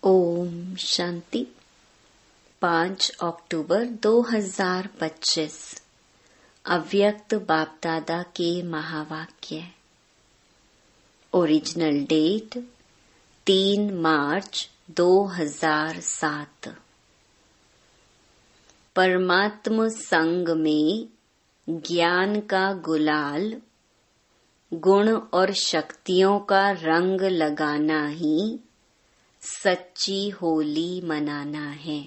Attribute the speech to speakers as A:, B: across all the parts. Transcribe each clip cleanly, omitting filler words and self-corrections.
A: ओम शांति। 5 अक्टूबर 2025 अव्यक्त बाप दादा के महावाक्य। ओरिजिनल डेट 3 मार्च 2007। परमात्म संग में ज्ञान का गुलाल, गुण और शक्तियों का रंग लगाना ही सच्ची होली मनाना है।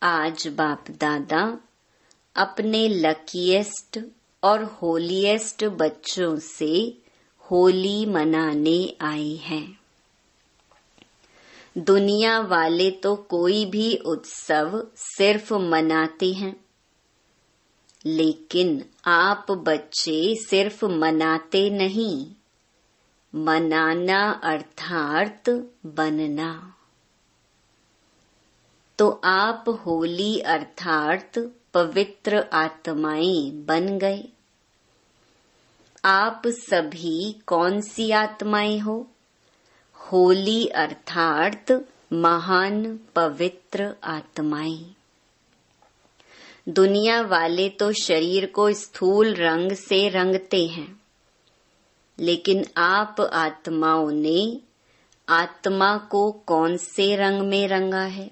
A: आज बाप दादा अपने लकीएस्ट और होलीएस्ट बच्चों से होली मनाने आए हैं। दुनिया वाले तो कोई भी उत्सव सिर्फ मनाते हैं, लेकिन आप बच्चे सिर्फ मनाते नहीं, मनाना अर्थात बनना। तो आप होली अर्थात पवित्र आत्माएं बन गए। आप सभी कौन सी आत्माएं हो? होली अर्थात महान पवित्र आत्माएं। दुनिया वाले तो शरीर को स्थूल रंग से रंगते हैं, लेकिन आप आत्माओं ने आत्मा को कौन से रंग में रंगा है?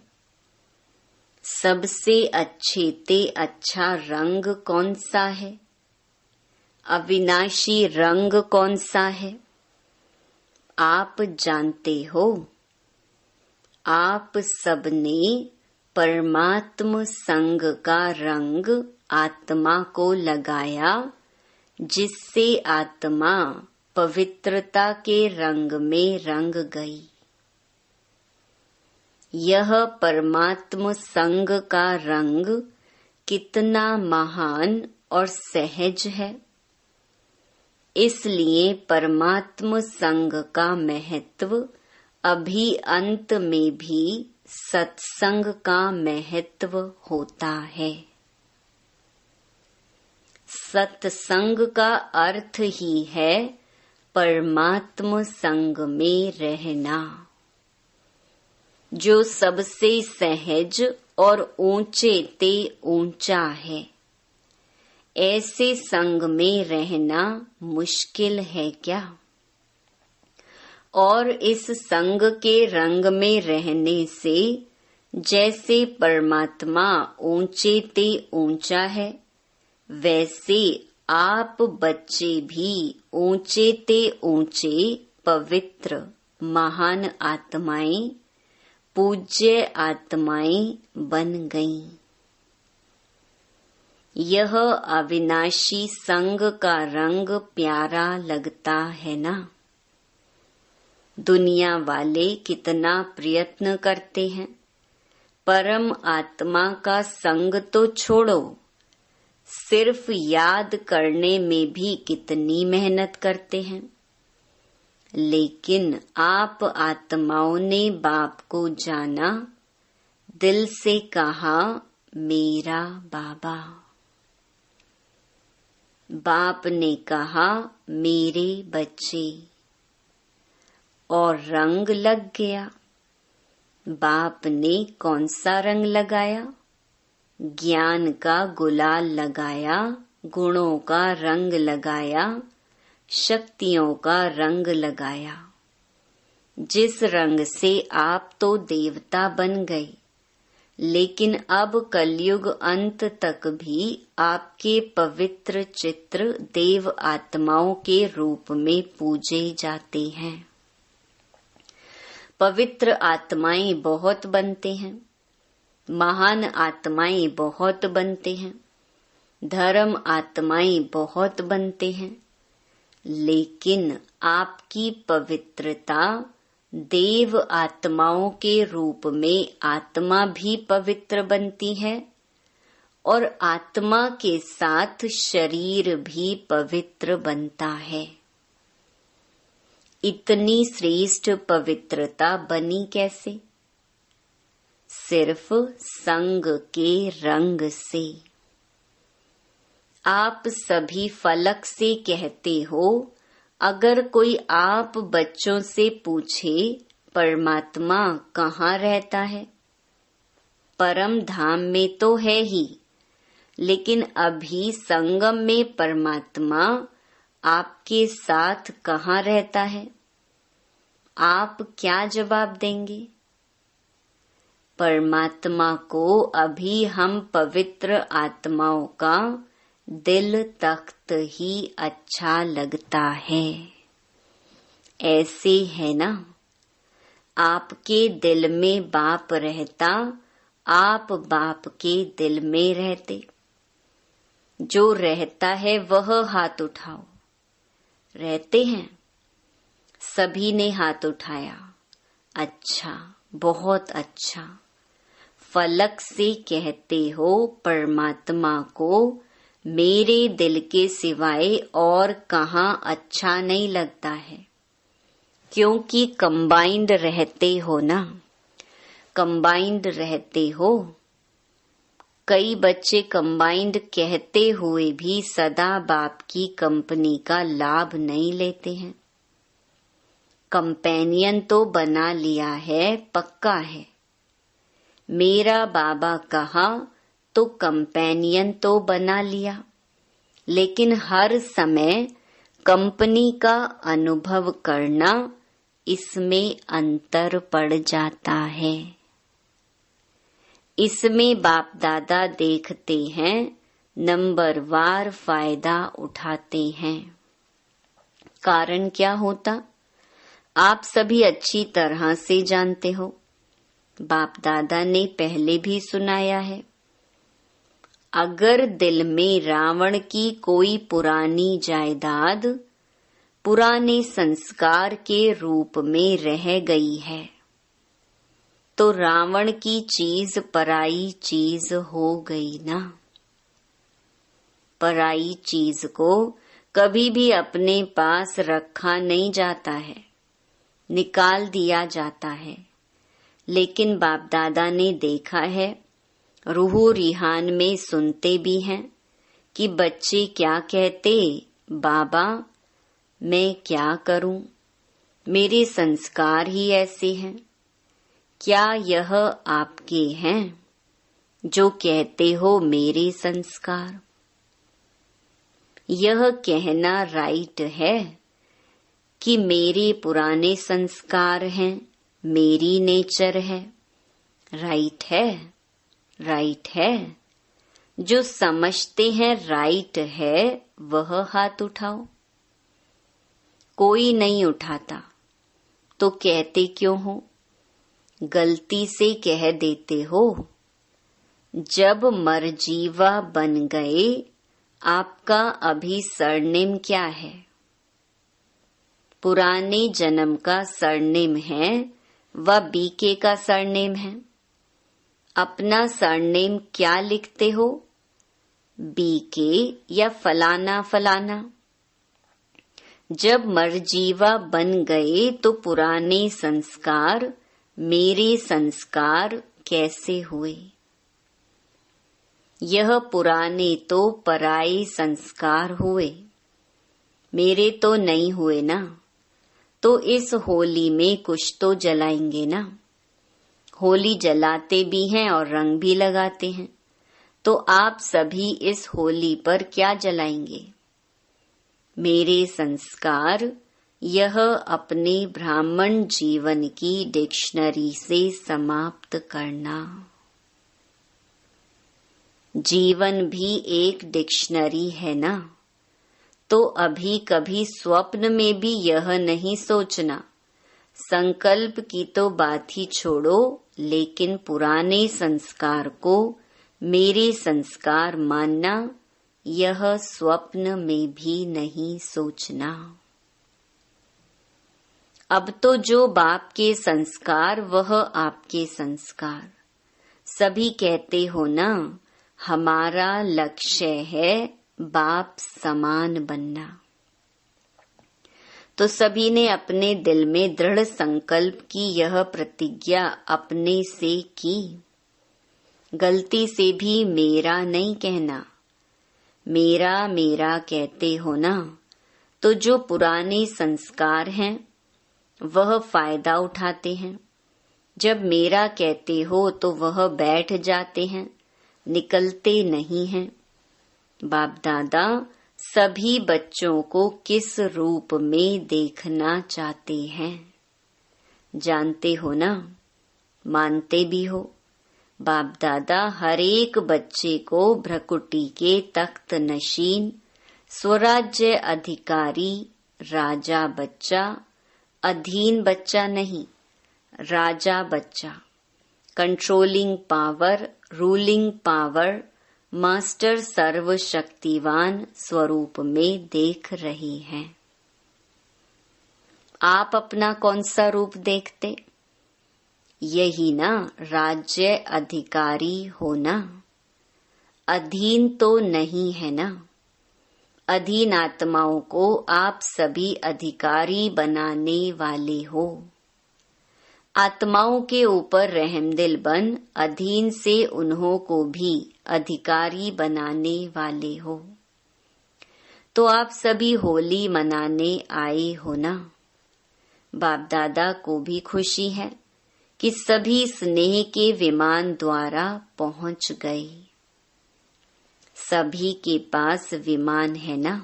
A: सबसे अच्छे ते अच्छा रंग कौन सा है? अविनाशी रंग कौन सा है? आप जानते हो। आप सबने परमात्म संग का रंग आत्मा को लगाया, जिससे आत्मा पवित्रता के रंग में रंग गई। यह परमात्म संग का रंग कितना महान और सहज है। इसलिए परमात्म संग का महत्व अभी अंत में भी सत्संग का महत्व होता है। सत्संग का अर्थ ही है परमात्म संग में रहना, जो सबसे सहज और ऊंचे ते ऊंचा है। ऐसे संग में रहना मुश्किल है क्या? और इस संग के रंग में रहने से जैसे परमात्मा ऊंचे ते ऊंचा है, वैसे आप बच्चे भी ऊंचे ते ऊंचे पवित्र महान आत्माएं, पूज्य आत्माएं बन गईं। यह अविनाशी संग का रंग प्यारा लगता है ना? दुनिया वाले कितना प्रयत्न करते हैं, परम आत्मा का संग तो छोड़ो, सिर्फ याद करने में भी कितनी मेहनत करते हैं। लेकिन आप आत्माओं ने बाप को जाना, दिल से कहा मेरा बाबा। बाप ने कहा मेरे बच्चे, और रंग लग गया। बाप ने कौन सा रंग लगाया? ज्ञान का गुलाल लगाया, गुणों का रंग लगाया, शक्तियों का रंग लगाया। जिस रंग से आप तो देवता बन गए, लेकिन अब कलयुग अंत तक भी आपके पवित्र चित्र देव आत्माओं के रूप में पूजे जाते हैं। पवित्र आत्माएं बहुत बनते हैं, महान आत्माएं बहुत बनते हैं, धर्म आत्माएं बहुत बनते हैं, लेकिन आपकी पवित्रता देव आत्माओं के रूप में आत्मा भी पवित्र बनती है, और आत्मा के साथ शरीर भी पवित्र बनता है। इतनी श्रेष्ठ पवित्रता बनी कैसे? सिर्फ संग के रंग से। आप सभी फलक से कहते हो, अगर कोई आप बच्चों से पूछे परमात्मा कहाँ रहता है? परम धाम में तो है ही, लेकिन अभी संगम में परमात्मा आपके साथ कहाँ रहता है? आप क्या जवाब देंगे? परमात्मा को अभी हम पवित्र आत्माओं का दिल तख्त ही अच्छा लगता है। ऐसे है ना, आपके दिल में बाप रहता, आप बाप के दिल में रहते। जो रहता है वह हाथ उठाओ। रहते हैं? सभी ने हाथ उठाया। अच्छा, बहुत अच्छा। फलक से कहते हो परमात्मा को मेरे दिल के सिवाय और कहाँ अच्छा नहीं लगता है, क्योंकि कंबाइंड रहते हो ना, कंबाइंड रहते हो। कई बच्चे कंबाइंड कहते हुए भी सदा बाप की कंपनी का लाभ नहीं लेते हैं। कंपेनियन तो बना लिया है, पक्का है। मेरा बाबा कहा तो कंपेनियन तो बना लिया, लेकिन हर समय कंपनी का अनुभव करना, इसमें अंतर पड़ जाता है। इसमें बाप दादा देखते हैं, नंबरवार फायदा उठाते हैं। कारण क्या होता? आप सभी अच्छी तरह से जानते हो। बाप दादा ने पहले भी सुनाया है। अगर दिल में रावण की कोई पुरानी जायदाद पुराने संस्कार के रूप में रह गई है, तो रावण की चीज पराई चीज हो गई ना। पराई चीज को कभी भी अपने पास रखा नहीं जाता है, निकाल दिया जाता है। लेकिन बाप दादा ने देखा है, रूह रिहान में सुनते भी हैं कि बच्चे क्या कहते, बाबा मैं क्या करूं, मेरे संस्कार ही ऐसे हैं। क्या यह आपके हैं जो कहते हो मेरे संस्कार? यह कहना राइट है कि मेरे पुराने संस्कार हैं, मेरी नेचर है। राइट है, राइट है। जो समझते हैं राइट है वह हाथ उठाओ। कोई नहीं उठाता तो कहते क्यों हो? गलती से कह देते हो। जब मरजीवा बन गए, आपका अभी सरनेम क्या है? पुराने जन्म का सरनेम है व बीके का सरनेम है। अपना सरनेम क्या लिखते हो? बीके या फलाना फलाना। जब मरजीवा बन गए तो पुराने संस्कार मेरे संस्कार कैसे हुए? यह पुराने तो पराये संस्कार हुए, मेरे तो नहीं हुए ना। तो इस होली में कुछ तो जलाएंगे ना। होली जलाते भी हैं और रंग भी लगाते हैं, तो आप सभी इस होली पर क्या जलाएंगे? मेरे संस्कार। यह अपने ब्राह्मण जीवन की डिक्शनरी से समाप्त करना। जीवन भी एक डिक्शनरी है ना, तो अभी कभी स्वप्न में भी यह नहीं सोचना। संकल्प की तो बात ही छोड़ो, लेकिन पुराने संस्कार को मेरे संस्कार मानना, यह स्वप्न में भी नहीं सोचना। अब तो जो बाप के संस्कार वह आपके संस्कार। सभी कहते हो ना, हमारा लक्ष्य है बाप समान बनना। तो सभी ने अपने दिल में दृढ़ संकल्प की यह प्रतिज्ञा अपने से की। गलती से भी मेरा नहीं कहना। मेरा मेरा कहते हो ना, तो जो पुराने संस्कार हैं वह फायदा उठाते हैं। जब मेरा कहते हो तो वह बैठ जाते हैं, निकलते नहीं हैं। बाप दादा सभी बच्चों को किस रूप में देखना चाहते हैं, जानते हो ना, मानते भी हो। बाप दादा हर एक बच्चे को भ्रकुटी के तख्त नशीन, स्वराज्य अधिकारी, राजा बच्चा, अधीन बच्चा नहीं, राजा बच्चा, controlling power, ruling power, master सर्वशक्तिवान स्वरूप में देख रहे हैं। आप अपना कौन सा रूप देखते? यही ना, राज्य अधिकारी होना। अधीन तो नहीं है ना। अधीन आत्माओं को आप सभी अधिकारी बनाने वाले हो। आत्माओं के ऊपर रहमदिल बन अधीन से उन्हों को भी अधिकारी बनाने वाले हो। तो आप सभी होली मनाने आए हो ना। बाप दादा को भी खुशी है कि सभी स्नेह के विमान द्वारा पहुंच गए। सभी के पास विमान है ना।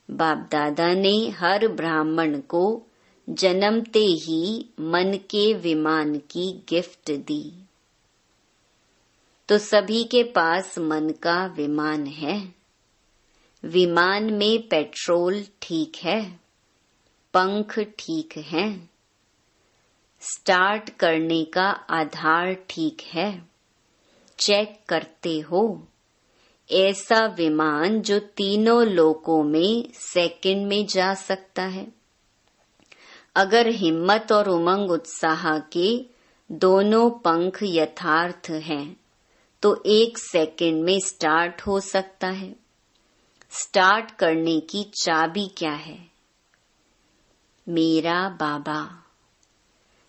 A: बाप दादा ने हर ब्राह्मण को जन्मते ही मन के विमान की गिफ्ट दी। तो सभी के पास मन का विमान है। विमान में पेट्रोल ठीक है, पंख ठीक है, स्टार्ट करने का आधार ठीक है, चेक करते हो। ऐसा विमान जो तीनों लोकों में सेकंड में जा सकता है। अगर हिम्मत और उमंग उत्साह के दोनों पंख यथार्थ हैं, तो 1 सेकंड में स्टार्ट हो सकता है। स्टार्ट करने की चाबी क्या है? मेरा बाबा।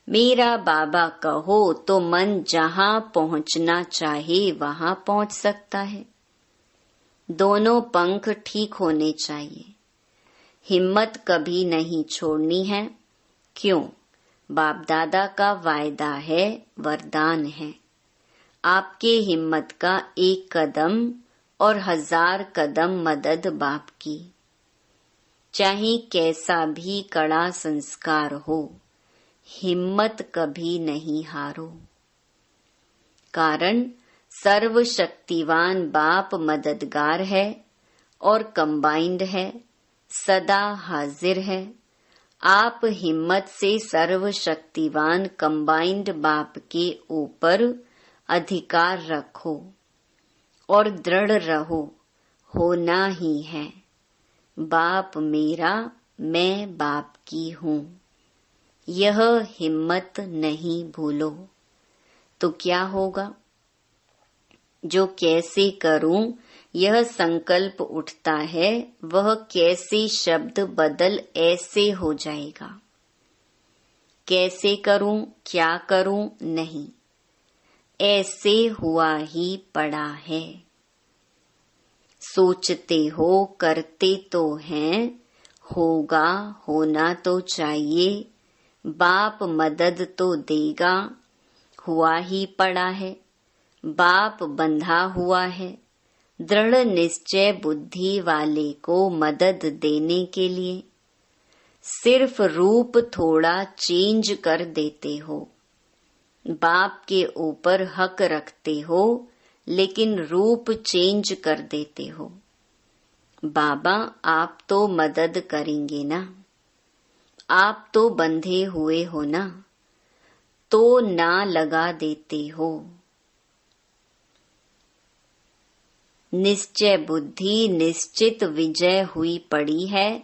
A: मेरा बाबा कहो तो मन जहां पहुंचना चाहे वहां पहुंच सकता है। दोनों पंख ठीक होने चाहिए। हिम्मत कभी नहीं छोड़नी है। क्यों? बाप दादा का वायदा है, वरदान है। आपके हिम्मत का 1 कदम और 1000 कदम मदद बाप की। चाहे कैसा भी कड़ा संस्कार हो, हिम्मत कभी नहीं हारो। कारण सर्वशक्तिवान बाप मददगार है और कंबाइंड है, सदा हाजिर है। आप हिम्मत से सर्वशक्तिवान कंबाइंड बाप के ऊपर अधिकार रखो और दृढ़ रहो। होना ही है। बाप मेरा, मैं बाप की हूँ। यह हिम्मत नहीं भूलो। तो क्या होगा? जो कैसे करूं यह संकल्प उठता है, वह कैसे शब्द बदल ऐसे हो जाएगा। कैसे करूं, क्या करूं नहीं, ऐसे हुआ ही पड़ा है। सोचते हो, करते तो हैं, होगा, होना तो चाहिए। बाप मदद तो देगा, हुआ ही पड़ा है। बाप बंधा हुआ है। दृढ़ निश्चय बुद्धि वाले को मदद देने के लिए सिर्फ रूप थोड़ा चेंज कर देते हो। बाप के ऊपर हक रखते हो, लेकिन रूप चेंज कर देते हो। बाबा आप तो मदद करेंगे ना। आप तो बंधे हुए हो ना, तो ना लगा देते हो। निश्चय बुद्धि निश्चित विजय हुई पड़ी है,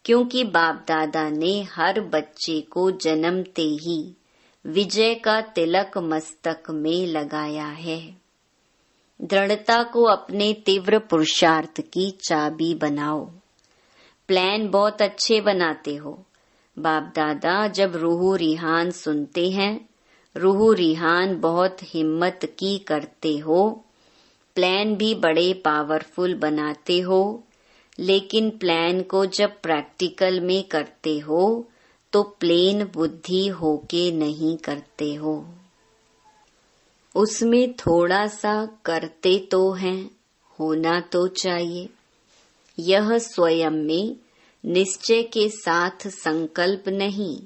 A: क्योंकि बाप दादा ने हर बच्चे को जन्मते ही विजय का तिलक मस्तक में लगाया है। दृढ़ता को अपने तीव्र पुरुषार्थ की चाबी बनाओ। प्लान बहुत अच्छे बनाते हो। बाप दादा जब रूह रिहान सुनते हैं, रूह रिहान बहुत हिम्मत की करते हो। प्लान भी बड़े पावरफुल बनाते हो, लेकिन प्लान को जब प्रैक्टिकल में करते हो तो प्लेन बुद्धि होके नहीं करते हो। उसमें थोड़ा सा करते तो हैं, होना तो चाहिए। यह स्वयं में निश्चय के साथ संकल्प नहीं,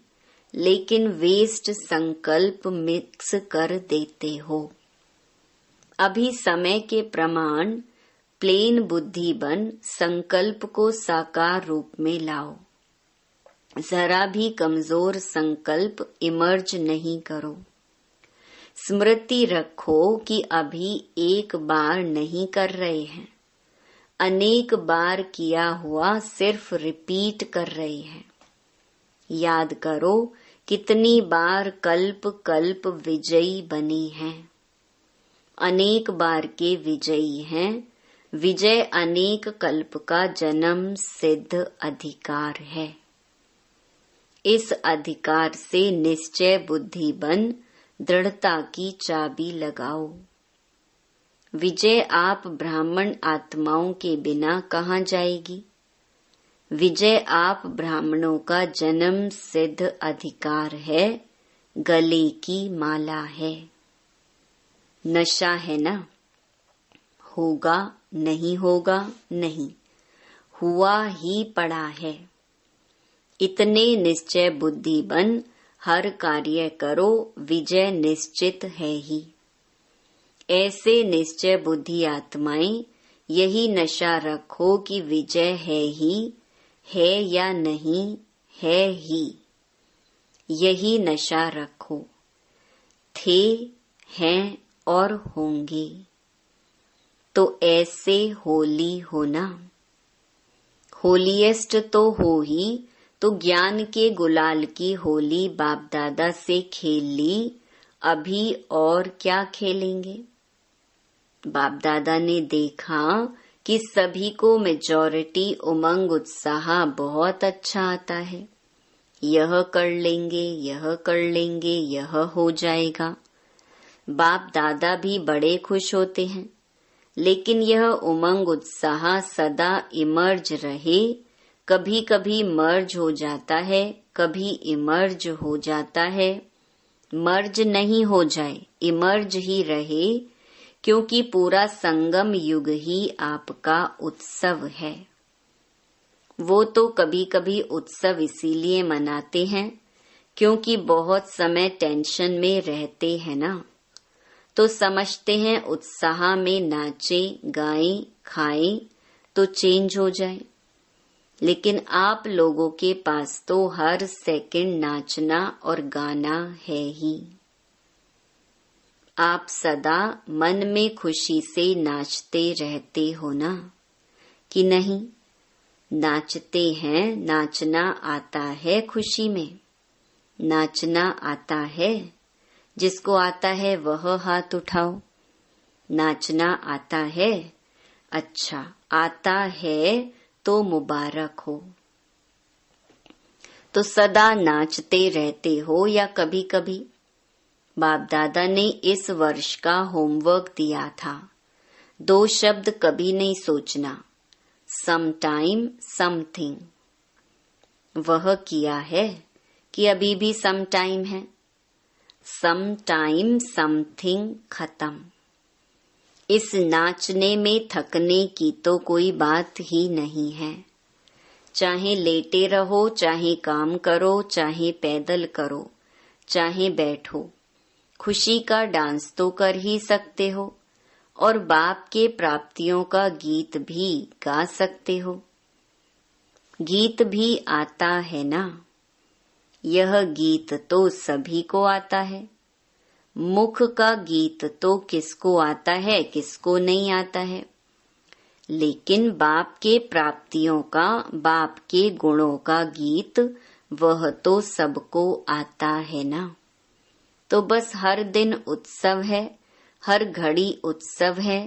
A: लेकिन वेस्ट संकल्प मिक्स कर देते हो। अभी समय के प्रमाण प्लेन बुद्धि बन संकल्प को साकार रूप में लाओ। जरा भी कमजोर संकल्प इमर्ज नहीं करो। स्मृति रखो कि अभी एक बार नहीं कर रहे हैं, अनेक बार किया हुआ सिर्फ रिपीट कर रहे हैं। याद करो कितनी बार कल्प कल्प विजयी बनी हैं। अनेक बार के विजयी हैं। विजय अनेक कल्प का जन्म सिद्ध अधिकार है। इस अधिकार से निश्चय बुद्धि बन दृढ़ता की चाबी लगाओ। विजय आप ब्राह्मण आत्माओं के बिना कहाँ जाएगी? विजय आप ब्राह्मणों का जन्म सिद्ध अधिकार है, गले की माला है। नशा है ना? होगा नहीं होगा नहीं, हुआ ही पड़ा है। इतने निश्चय बुद्धि बन हर कार्य करो, विजय निश्चित है ही। ऐसे निश्चय बुद्धि आत्माएं यही नशा रखो कि विजय है ही, है या नहीं, है ही। यही नशा रखो। थे, हैं और होंगे। तो ऐसे होली होना। होलीएस्ट तो हो ही, तो ज्ञान के गुलाल की होली बाप दादा से खेल ली, अभी और क्या खेलेंगे? बाप दादा ने देखा कि सभी को मेजॉरिटी उमंग उत्साह बहुत अच्छा आता है। यह कर लेंगे, यह कर लेंगे, यह हो जाएगा। बाप दादा भी बड़े खुश होते हैं, लेकिन यह उमंग उत्साह सदा इमर्ज रहे। कभी कभी मर्ज हो जाता है, कभी इमर्ज हो जाता है। मर्ज नहीं हो जाए, इमर्ज ही रहे, क्योंकि पूरा संगम युग ही आपका उत्सव है। वो तो कभी कभी उत्सव इसीलिए मनाते हैं क्योंकि बहुत समय टेंशन में रहते हैं ना, तो समझते हैं उत्साह में नाचें, गाएं, खाएं तो चेंज हो जाए। लेकिन आप लोगों के पास तो हर सेकंड नाचना और गाना है ही। आप सदा मन में खुशी से नाचते रहते हो ना, कि नहीं? नाचते हैं, नाचना आता है खुशी में। नाचना आता है? जिसको आता है वह हाथ उठाओ। नाचना आता है? अच्छा, आता है तो मुबारक हो। तो सदा नाचते रहते हो या कभी कभी? बाप दादा ने इस वर्ष का होमवर्क दिया था। 2 शब्द कभी नहीं सोचना, सम टाइम समथिंग। वह किया है कि अभी भी सम टाइम है? सम टाइम समथिंग खत्म। इस नाचने में थकने की तो कोई बात ही नहीं है। चाहे लेटे रहो, चाहे काम करो, चाहे पैदल करो, चाहे बैठो, खुशी का डांस तो कर ही सकते हो और बाप के प्राप्तियों का गीत भी गा सकते हो। गीत भी आता है ना? यह गीत तो सभी को आता है। मुख का गीत तो किसको आता है, किसको नहीं आता है। लेकिन बाप के प्राप्तियों का, बाप के गुणों का गीत वह तो सबको आता है ना। तो बस हर दिन उत्सव है, हर घड़ी उत्सव है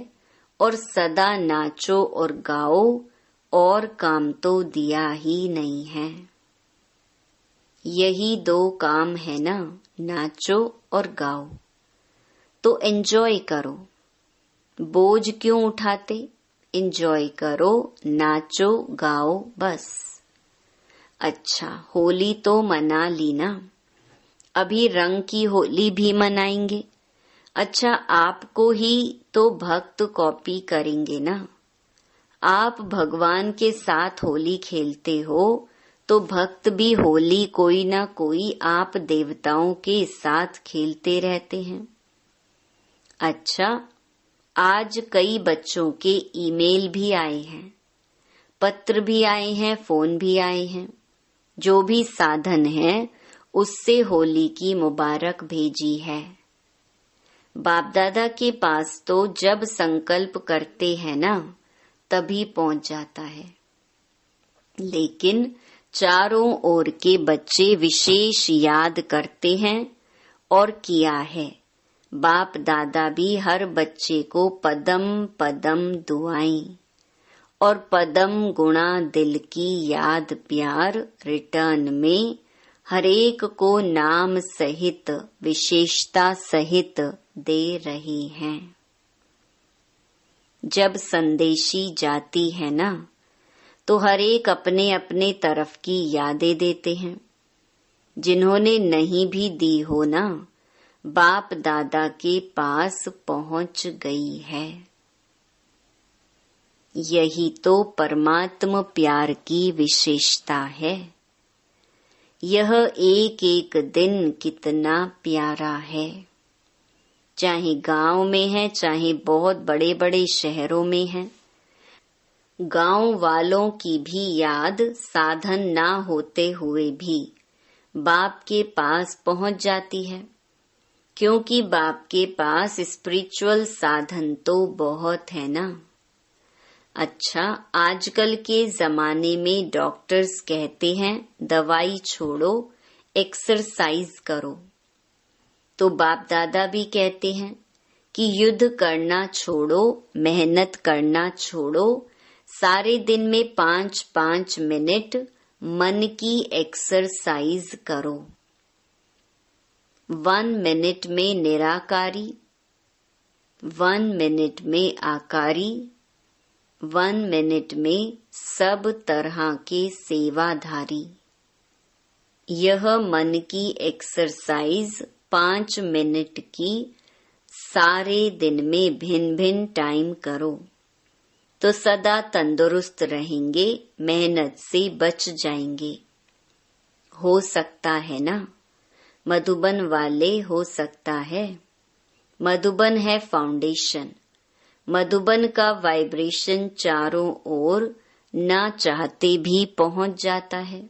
A: और सदा नाचो और गाओ, और काम तो दिया ही नहीं है। यही 2 काम है ना, नाचो और गाओ। तो एंजॉय करो। बोझ क्यों उठाते? एंजॉय करो, नाचो गाओ बस। अच्छा, होली तो मना ली ना, अभी रंग की होली भी मनाएंगे। अच्छा, आपको ही तो भक्त कॉपी करेंगे ना। आप भगवान के साथ होली खेलते हो तो भक्त भी होली कोई ना कोई आप देवताओं के साथ खेलते रहते हैं। अच्छा, आज कई बच्चों के ईमेल भी आए हैं, पत्र भी आए हैं, फोन भी आए हैं। जो भी साधन है उससे होली की मुबारक भेजी है। बाप दादा के पास तो जब संकल्प करते हैं ना तभी पहुंच जाता है, लेकिन चारों ओर के बच्चे विशेष याद करते हैं और किया है। बाप दादा भी हर बच्चे को पदम पदम दुआएं और पदम गुणा दिल की याद प्यार रिटर्न में हरेक को नाम सहित विशेषता सहित दे रही हैं। जब संदेशी जाती है ना तो हरेक अपने अपने तरफ की यादें देते हैं। जिन्होंने नहीं भी दी हो ना, बाप दादा के पास पहुंच गई है। यही तो परमात्म प्यार की विशेषता है। यह एक एक दिन कितना प्यारा है। चाहे गांव में है, चाहे बहुत बड़े बड़े शहरों में है, गांव वालों की भी याद साधन ना होते हुए भी बाप के पास पहुंच जाती है, क्योंकि बाप के पास स्पिरिचुअल साधन तो बहुत है ना। अच्छा, आजकल के जमाने में डॉक्टर्स कहते हैं दवाई छोड़ो, एक्सरसाइज करो, तो बाप दादा भी कहते हैं कि युद्ध करना छोड़ो, मेहनत करना छोड़ो, सारे दिन में 5-5 मिनट मन की एक्सरसाइज करो। 1 मिनट में निराकारी, 1 मिनट में आकारी, 1 मिनट में सब तरह के सेवाधारी। यह मन की एक्सरसाइज 5 मिनट की सारे दिन में भिन्न भिन्न टाइम करो तो सदा तंदुरुस्त रहेंगे, मेहनत से बच जाएंगे। हो सकता है ना, मधुबन वाले, हो सकता है। मधुबन है फाउंडेशन। मधुबन का वाइब्रेशन चारों ओर ना चाहते भी पहुंच जाता है।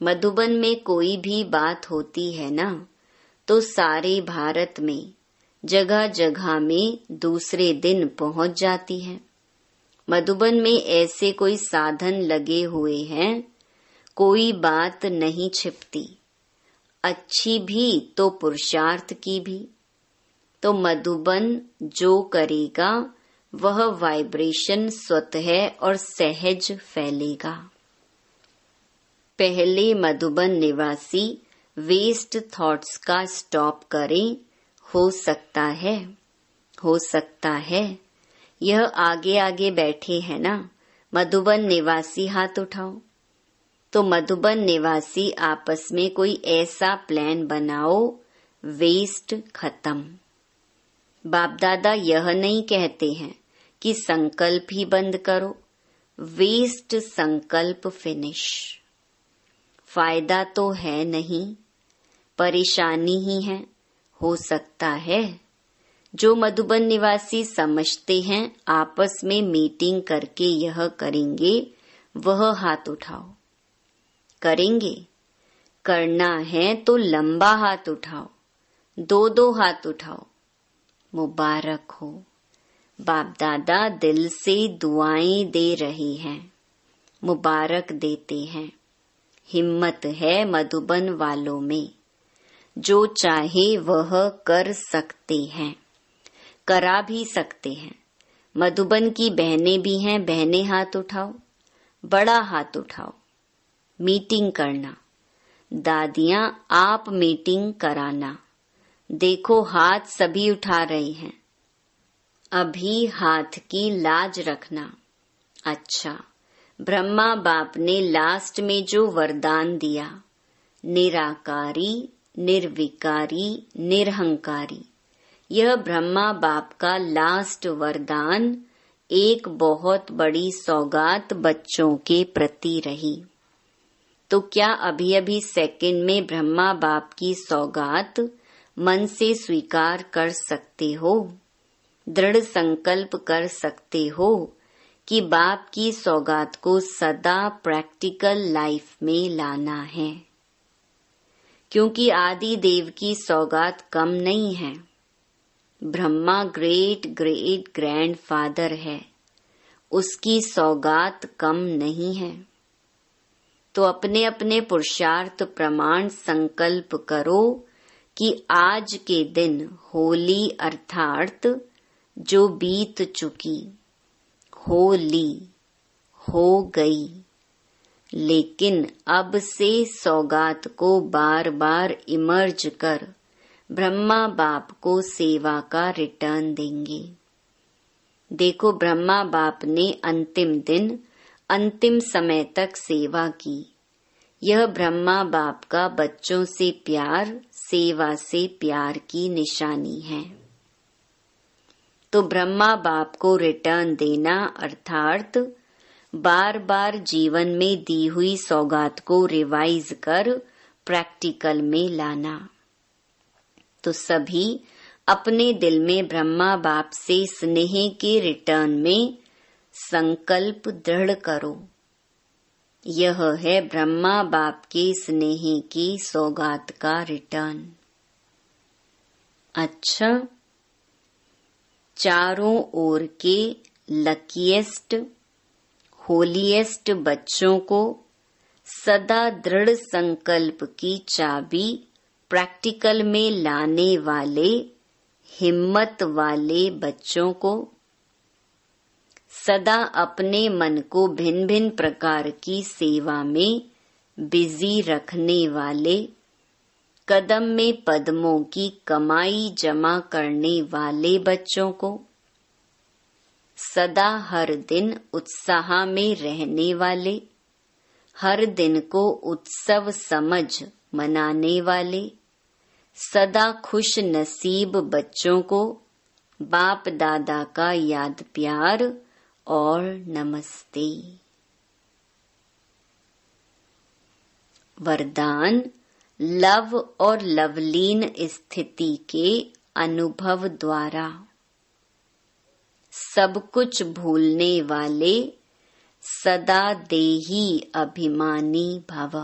A: मधुबन में कोई भी बात होती है ना तो सारे भारत में जगह जगह में दूसरे दिन पहुंच जाती है। मधुबन में ऐसे कोई साधन लगे हुए हैं, कोई बात नहीं छिपती, अच्छी भी तो पुरुषार्थ की भी। तो मधुबन जो करेगा वह वाइब्रेशन स्वतः और सहज फैलेगा। पहले मधुबन निवासी वेस्ट थॉट्स का स्टॉप करें। हो सकता है, हो सकता है। यह आगे आगे बैठे हैं ना, मधुबन निवासी हाथ उठाओ। तो मधुबन निवासी आपस में कोई ऐसा प्लान बनाओ, वेस्ट खत्म। बाप दादा यह नहीं कहते हैं कि संकल्प ही बंद करो, वेस्ट संकल्प फिनिश। फायदा तो है नहीं, परेशानी ही है। हो सकता है जो मधुबन निवासी समझते हैं आपस में मीटिंग करके यह करेंगे, वह हाथ उठाओ। करेंगे, करना है तो लंबा हाथ उठाओ, 2-2 हाथ उठाओ। मुबारक हो। बाप दादा दिल से दुआएं दे रहे हैं, मुबारक देते हैं। हिम्मत है मधुबन वालों में, जो चाहे वह कर सकते हैं, करा भी सकते हैं। मधुबन की बहनें भी हैं, बहनें हाथ उठाओ, बड़ा हाथ उठाओ। मीटिंग करना, दादियां आप मीटिंग कराना। देखो हाथ सभी उठा रहे हैं, अभी हाथ की लाज रखना। अच्छा, ब्रह्मा बाप ने लास्ट में जो वरदान दिया, निराकारी, निर्विकारी, निरहंकारी, यह ब्रह्मा बाप का लास्ट वरदान एक बहुत बड़ी सौगात बच्चों के प्रति रही। तो क्या अभी अभी सेकंड में ब्रह्मा बाप की सौगात मन से स्वीकार कर सकते हो? दृढ़ संकल्प कर सकते हो कि बाप की सौगात को सदा प्रैक्टिकल लाइफ में लाना है, क्योंकि आदि देव की सौगात कम नहीं है। Brahma great great grand father है, उसकी सौगात कम नहीं है। तो अपने अपने पुरुषार्थ प्रमाण संकल्प करो कि आज के दिन होली अर्थात जो बीत चुकी, होली हो गई, लेकिन अब से सौगात को बार बार इमर्ज कर ब्रह्मा बाप को सेवा का रिटर्न देंगे। देखो, ब्रह्मा बाप ने अंतिम दिन अंतिम समय तक सेवा की। यह ब्रह्मा बाप का बच्चों से प्यार, सेवा से प्यार की निशानी है। तो ब्रह्मा बाप को रिटर्न देना अर्थात बार बार जीवन में दी हुई सौगात को रिवाइज कर प्रैक्टिकल में लाना। तो सभी अपने दिल में ब्रह्मा बाप से स्नेह के रिटर्न में संकल्प दृढ़ करो। यह है ब्रह्मा बाप के स्नेह की सौगात का रिटर्न। अच्छा, चारों ओर के लकीएस्ट, होलीएस्ट बच्चों को सदा दृढ़ संकल्प की चाबी प्रैक्टिकल में लाने वाले हिम्मत वाले बच्चों को, सदा अपने मन को भिन्न भिन्न प्रकार की सेवा में बिजी रखने वाले, कदम में पद्मों की कमाई जमा करने वाले बच्चों को, सदा हर दिन उत्साह में रहने वाले, हर दिन को उत्सव समझ मनाने वाले, सदा खुश नसीब बच्चों को बाप दादा का याद प्यार और नमस्ते। वरदान लव और लवलीन स्थिति के अनुभव द्वारा सब कुछ भूलने वाले सदा देही अभिमानी भव।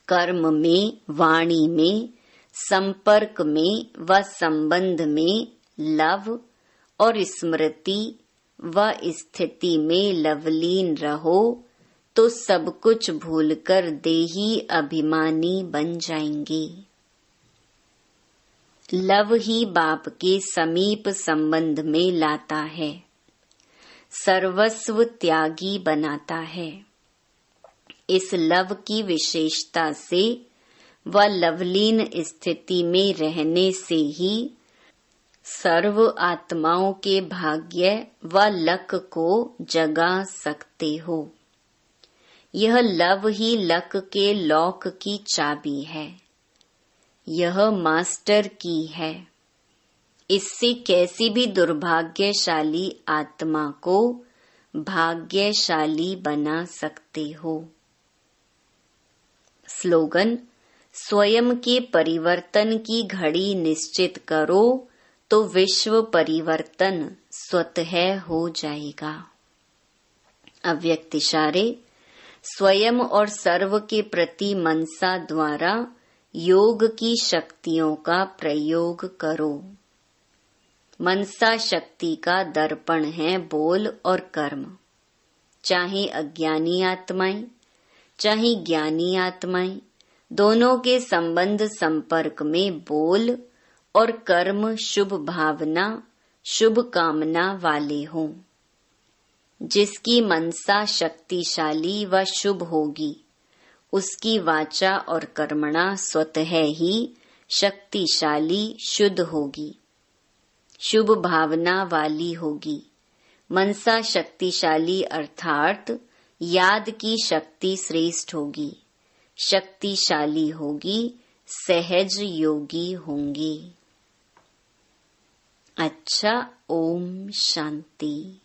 A: कर्म में, वाणी में, संपर्क में व संबंध में लव और स्मृति व स्थिति में लवलीन रहो तो सब कुछ भूलकर देही अभिमानी बन जाएंगे। लव ही बाप के समीप संबंध में लाता है, सर्वस्व त्यागी बनाता है। इस लव की विशेषता से व लवलीन स्थिति में रहने से ही सर्व आत्माओं के भाग्य व लक को जगा सकते हो। यह लव ही लक के लॉक की चाबी है, यह मास्टर की है। इससे कैसी भी दुर्भाग्यशाली आत्मा को भाग्यशाली बना सकते हो। स्लोगन, स्वयं के परिवर्तन की घड़ी निश्चित करो तो विश्व परिवर्तन स्वतः हो जाएगा। अव्यक्त इशारे, स्वयं और सर्व के प्रति मनसा द्वारा योग की शक्तियों का प्रयोग करो। मनसा शक्ति का दर्पण है बोल और कर्म। चाहे अज्ञानी आत्माएं, चाहे ज्ञानी आत्माएं, दोनों के संबंध संपर्क में बोल और कर्म शुभ भावना, शुभ कामना वाले हों। जिसकी मनसा शक्तिशाली व शुभ होगी, उसकी वाचा और कर्मणा स्वतः ही शक्तिशाली शुद्ध होगी, शुभ भावना वाली होगी। मनसा शक्तिशाली अर्थात याद की शक्ति श्रेष्ठ होगी, शक्तिशाली होगी, सहज योगी होंगी। अच्छा, ओम शांति।